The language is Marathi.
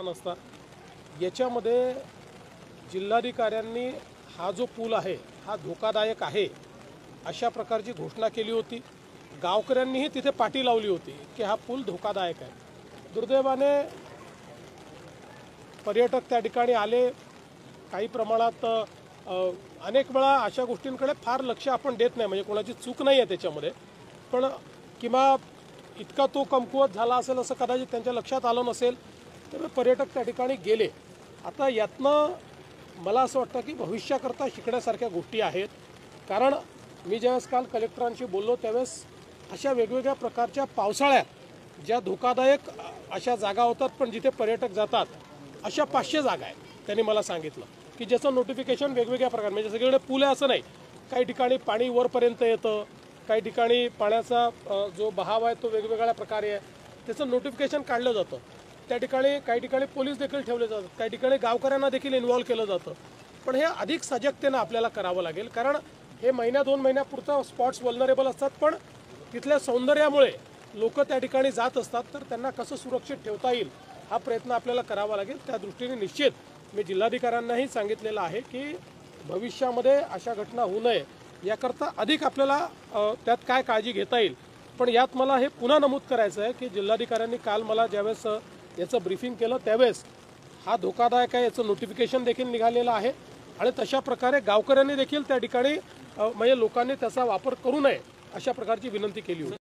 नसता याच्यामध्ये जिल्हाधिकाऱ्यांनी हा जो पूल आहे हा धोकादायक आहे अशा प्रकारची घोषणा केली होती। गावकऱ्यांनीही तिथे पाटी लावली होती की हा पूल धोकादायक आहे। दुर्दैवाने पर्यटक त्या ठिकाणी आले, काही प्रमाणात अनेक वेळा अशा गोष्टींकडे फार लक्ष आपण देत नाही, म्हणजे कोणाची चूक नाही आहे त्याच्यामध्ये, पण किंवा इतका तो कमकुवत झाला असेल असं कदाचित त्यांच्या लक्षात आलं नसेल, त्यामुळे पर्यटक त्या ठिकाणी गेले। आता यातनं मला असं वाटतं की भविष्याकरता शिकण्यासारख्या गोष्टी आहेत, कारण मी ज्यावेळेस काल कलेक्टरांशी बोललो त्यावेळेस अशा वेगवेगळ्या प्रकारच्या पावसाळ्यात ज्या धोकादायक अशा जागा होतात पण जिथे पर्यटक जातात अशा 500 जागा आहेत त्यांनी मला सांगितलं की ज्याचं नोटिफिकेशन वेगवेगळ्या प्रकार, म्हणजे सगळीकडे पूल आहे असं नाही, काही ठिकाणी पाणी वरपर्यंत येतं, काही ठिकाणी पाण्याचा जो बहाव आहे तो वेगवेगळ्या प्रकारे आहे, त्याचं नोटिफिकेशन काढलं जातं। त्या ठिकाणी काही ठिकाणी पोलीस देखील ठेवले जातात, काही ठिकाणी गावकऱ्यांना देखील इन्व्हॉल्व केलं जातं। पण हे अधिक सजगतेनं आपल्याला करावं लागेल, कारण हे महिन्या 2 महिन्यापुरतं स्पॉट्स वल्नरेबल असतात, पण तिथल्या सौंदर्यामुळे लोक त्या ठिकाणी जात असतात, तर त्यांना कसं सुरक्षित ठेवता येईल हा प्रयत्न आपल्याला करावा लागेल। त्या दृष्टीने निश्चित मी जिल्हाधिकाऱ्यांनाही सांगितलेलं आहे की भविष्यामध्ये अशा घटना होऊ नये याकरता अधिक आपल्याला त्यात काय काळजी घेता येईल। पण यात मला हे पुन्हा नमूद करायचं आहे की जिल्हाधिकाऱ्यांनी काल मला ज्यावेळेस याचं ब्रीफिंग केलं त्यावेळेस हा धोकादायक आहे याचं नोटिफिकेशन देखील निघालेलं आहे आणि तशा प्रकारे गावकऱ्यांनी देखील त्या ठिकाणी म्हणजे लोकांनी त्याचा वापर करू नये अशा प्रकारची विनंती केली होती।